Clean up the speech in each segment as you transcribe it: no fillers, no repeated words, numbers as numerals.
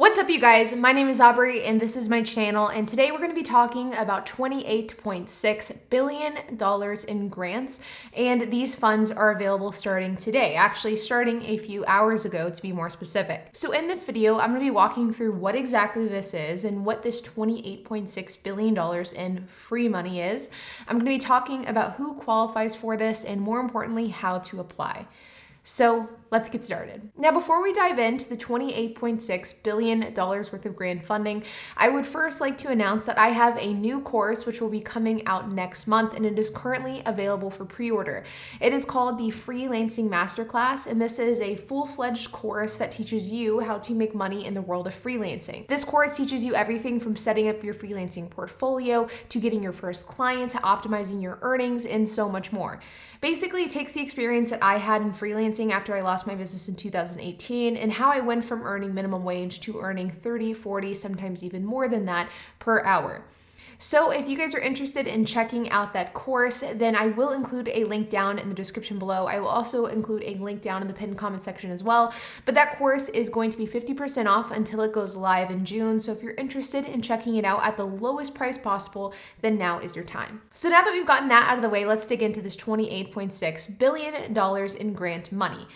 What's up, you guys? My name is Aubrey and this is my channel, and today we're going to be talking about $28.6 billion in grants, and these funds are available starting today, actually starting a few hours ago to be more specific. So in this video, I'm going to be walking through what exactly this is and what this $28.6 billion in free money is. I'm going to be talking about who qualifies for this and, more importantly, how to apply. So let's get started. Now, before we dive into the $28.6 billion worth of grant funding, I would first like to announce that I have a new course which will be coming out next month, and it is currently available for pre-order. It is called the Freelancing Masterclass, and this is a full-fledged course that teaches you how to make money in the world of freelancing. This course teaches you everything from setting up your freelancing portfolio to getting your first client to optimizing your earnings and so much more. Basically, it takes the experience that I had in freelancing after I lost my business in 2018 and how I went from earning minimum wage to earning 30, 40, sometimes even more than that per hour. So if you guys are interested in checking out that course, then I will include a link down in the description below. I will also include a link down in the pinned comment section as well. But that course is going to be 50% off until it goes live in June. So if you're interested in checking it out at the lowest price possible, then now is your time. So now that we've gotten that out of the way, let's dig into this $28.6 billion in grant money.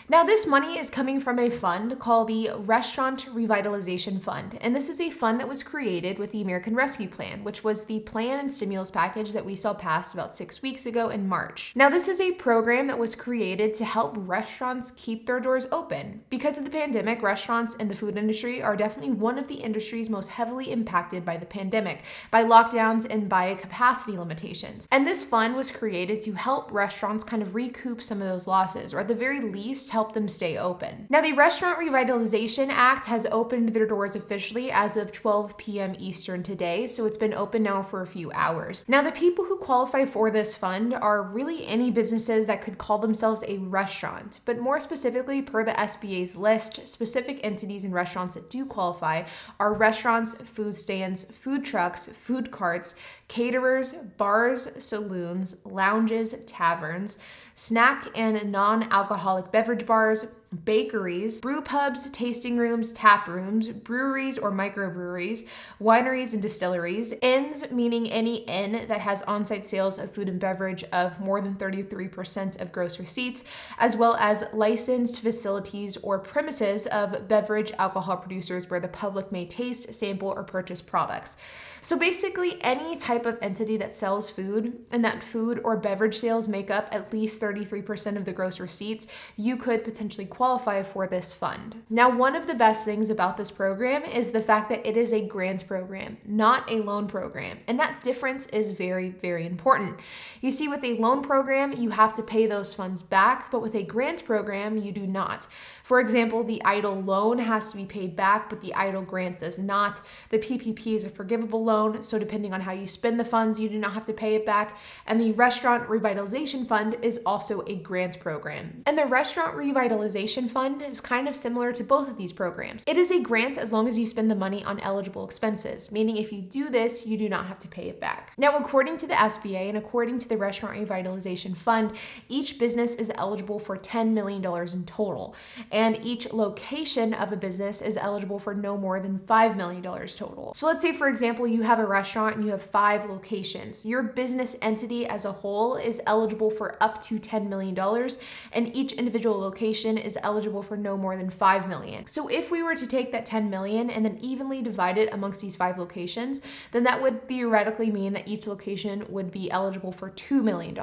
Now, this money is coming from a fund called the Restaurant Revitalization Fund, and this is a fund that was created with the American Rescue Plan, which was the plan and stimulus package that we saw passed about 6 weeks ago in March. Now, this is a program that was created to help restaurants keep their doors open. Because of the pandemic, restaurants and the food industry are definitely one of the industries most heavily impacted by the pandemic, by lockdowns and by capacity limitations. And this fund was created to help restaurants kind of recoup some of those losses, or at the very least, help them stay open. Now, the Restaurant Revitalization Act has opened their doors officially as of 12 p.m. Eastern today, so it's been open now for a few hours. Now, the people who qualify for this fund are really any businesses that could call themselves a restaurant, but more specifically, per the SBA's list, specific entities and restaurants that do qualify are restaurants, food stands, food trucks, food carts, caterers, bars, saloons, lounges, taverns, snack and non-alcoholic beverage bars, bakeries, brew pubs, tasting rooms, tap rooms, breweries or microbreweries, wineries and distilleries, inns, meaning any inn that has on-site sales of food and beverage of more than 33% of gross receipts, as well as licensed facilities or premises of beverage alcohol producers where the public may taste, sample, or purchase products. So basically, any type of entity that sells food and that food or beverage sales make up at least 33% of the gross receipts, you could potentially qualify for this fund. Now, one of the best things about this program is the fact that it is a grant program, not a loan program. And that difference is very, very important. You see, with a loan program, you have to pay those funds back, but with a grant program, you do not. For example, the EIDL loan has to be paid back, but the EIDL grant does not. The PPP is a forgivable loan, so depending on how you spend the funds, you do not have to pay it back. And the Restaurant Revitalization Fund is also a grant program. And the Restaurant Revitalization Fund is kind of similar to both of these programs. It is a grant as long as you spend the money on eligible expenses, meaning if you do this, you do not have to pay it back. Now, according to the SBA and according to the Restaurant Revitalization Fund, each business is eligible for $10 million in total. And each location of a business is eligible for no more than $5 million total. So let's say, for example, you have a restaurant and you have 5 locations. Your business entity as a whole is eligible for up to $10 million, and each individual location is eligible for no more than $5 million. So if we were to take that $10 million and then evenly divide it amongst these 5 locations, then that would theoretically mean that each location would be eligible for $2 million,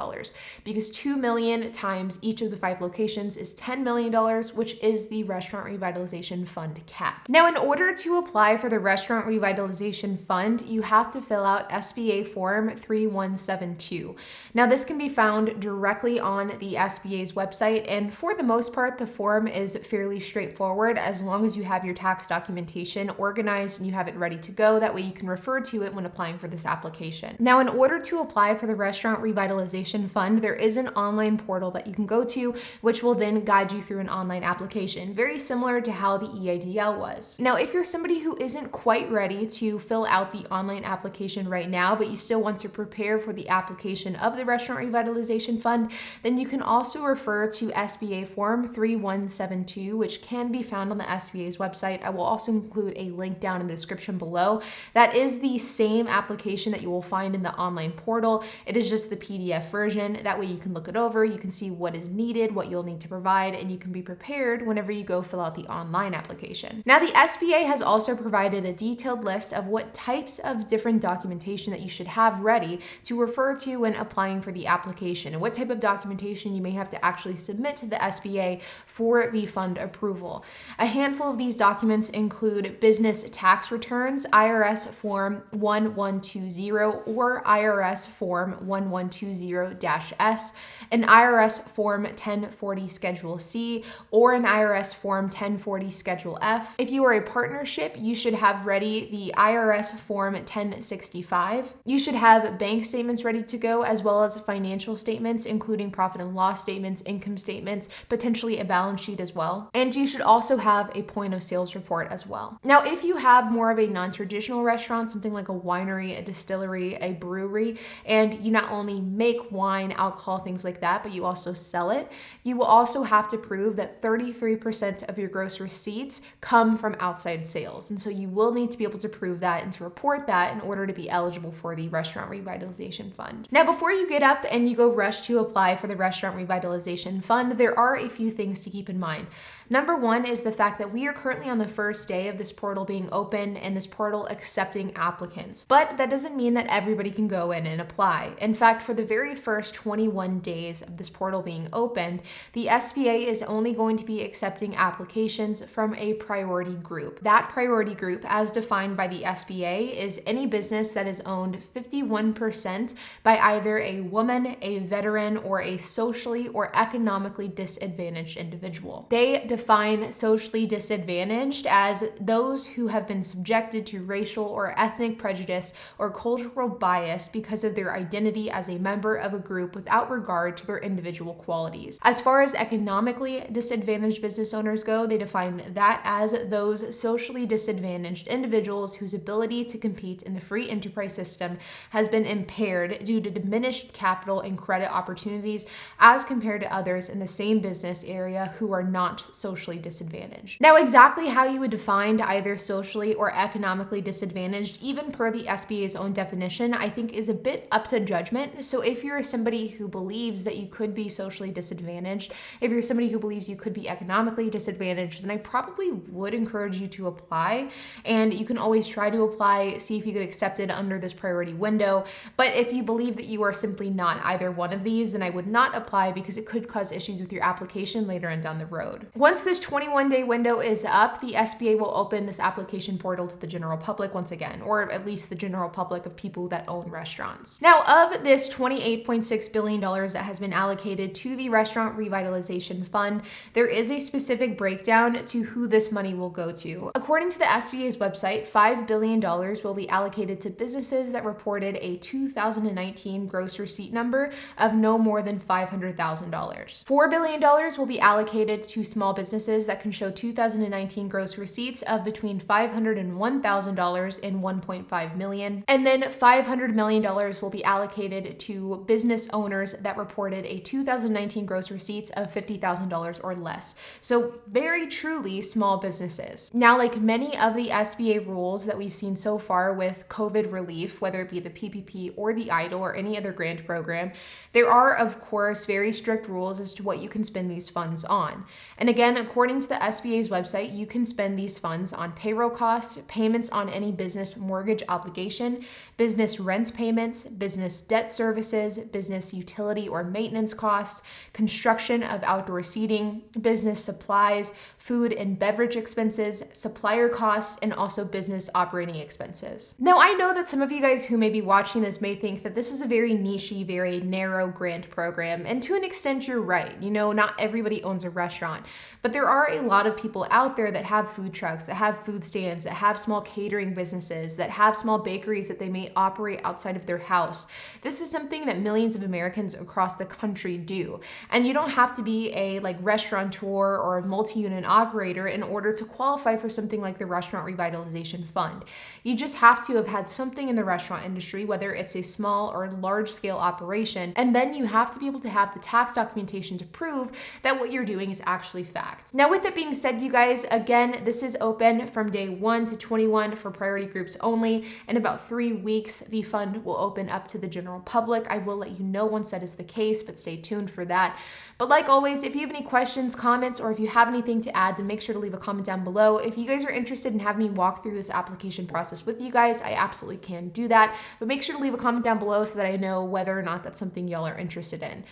because $2 million times each of the 5 locations is $10 million, which is the Restaurant Revitalization Fund cap. Now, in order to apply for the Restaurant Revitalization Fund, you have to fill out SBA Form 3172. Now, this can be found directly on the SBA's website, and for the most part, the form is fairly straightforward as long as you have your tax documentation organized and you have it ready to go. That way you can refer to it when applying for this application. Now, in order to apply for the Restaurant Revitalization Fund, there is an online portal that you can go to, which will then guide you through an online application, very similar to how the EIDL was. Now, if you're somebody who isn't quite ready to fill out the online application right now, but you still want to prepare for the application of the Restaurant Revitalization Fund, then you can also refer to SBA Form 3172 3172, which can be found on the SBA's website. I will also include a link down in the description below. That is the same application that you will find in the online portal. It is just the PDF version. That way you can look it over, you can see what is needed, what you'll need to provide, and you can be prepared whenever you go fill out the online application. Now, the SBA has also provided a detailed list of what types of different documentation that you should have ready to refer to when applying for the application, and what type of documentation you may have to actually submit to the SBA for the fund approval. A handful of these documents include business tax returns, IRS Form 1120 or IRS Form 1120-S, an IRS Form 1040 Schedule C, or an IRS Form 1040 Schedule F. If you are a partnership, you should have ready the IRS Form 1065. You should have bank statements ready to go, as well as financial statements, including profit and loss statements, income statements, potentially a balance sheet as well. And you should also have a point of sales report as well. Now, if you have more of a non-traditional restaurant, something like a winery, a distillery, a brewery, and you not only make wine, alcohol, things like that, but you also sell it, you will also have to prove that 33% of your gross receipts come from outside sales. And so you will need to be able to prove that and to report that in order to be eligible for the Restaurant Revitalization Fund. Now, before you get up and you go rush to apply for the Restaurant Revitalization Fund, there are a few things to keep in mind. Number one is the fact that we are currently on the first day of this portal being open and this portal accepting applicants. But that doesn't mean that everybody can go in and apply. In fact, for the very first 21 days of this portal being opened, the SBA is only going to be accepting applications from a priority group. That priority group, as defined by the SBA, is any business that is owned 51% by either a woman, a veteran, or a socially or economically disadvantaged individual. They define socially disadvantaged as those who have been subjected to racial or ethnic prejudice or cultural bias because of their identity as a member of a group without regard to their individual qualities. As far as economically disadvantaged business owners go, they define that as those socially disadvantaged individuals whose ability to compete in the free enterprise system has been impaired due to diminished capital and credit opportunities as compared to others in the same business area who are not socially disadvantaged. Now, exactly how you would define either socially or economically disadvantaged, even per the SBA's own definition, I think is a bit up to judgment. So if you're somebody who believes that you could be socially disadvantaged, if you're somebody who believes you could be economically disadvantaged, then I probably would encourage you to apply. And you can always try to apply, see if you get accepted under this priority window. But if you believe that you are simply not either one of these, then I would not apply because it could cause issues with your application later on down the road. Once this 21-day window is up, the SBA will open this application portal to the general public once again, or at least the general public of people that own restaurants. Now, of this $28.6 billion that has been allocated to the Restaurant Revitalization Fund, there is a specific breakdown to who this money will go to. According to the SBA's website, $5 billion will be allocated to businesses that reported a 2019 gross receipt number of no more than $500,000. $4 billion will be allocated to small businesses that can show 2019 gross receipts of between $501,000 and $1.5 million. And then $500 million will be allocated to business owners that reported a 2019 gross receipts of $50,000 or less. So very truly small businesses. Now, like many of the SBA rules that we've seen so far with COVID relief, whether it be the PPP or the EIDL or any other grant program, there are, of course, very strict rules as to what you can spend these funds on. And again, according to the SBA's website, you can spend these funds on payroll costs, payments on any business mortgage obligation, business rent payments, business debt services, business utility or maintenance costs, construction of outdoor seating, business supplies, food and beverage expenses, supplier costs, and also business operating expenses. Now, I know that some of you guys who may be watching this may think that this is a very niche-y, very narrow grant program, and to an extent you're right. You know, not everybody owns a restaurant, but there are a lot of people out there that have food trucks, that have food stands, that have small catering businesses, that have small bakeries that they may operate outside of their house. This is something that millions of Americans across the country do, and you don't have to be a restaurateur or a multi-unit operator in order to qualify for something like the Restaurant Revitalization Fund. You just have to have had something in the restaurant industry, whether it's a small or large scale operation, and then you have to be able to have the tax documentation to prove that what you're doing is actually fact. Now, with that being said, you guys, again, this is open from day 1 to 21 for priority groups only. In about 3 weeks, the fund will open up to the general public. I will let you know once that is the case, but stay tuned for that. But like always, if you have any questions, comments, or if you have anything to add, then make sure to leave a comment down below. If you guys are interested in having me walk through this application process with you guys, I absolutely can do that. But make sure to leave a comment down below so that I know whether or not that's something y'all are interested in.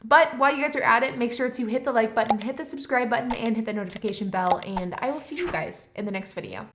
But while you guys are at it, make sure to hit the like button, hit the subscribe button, and hit the notification bell, and I will see you guys in the next video.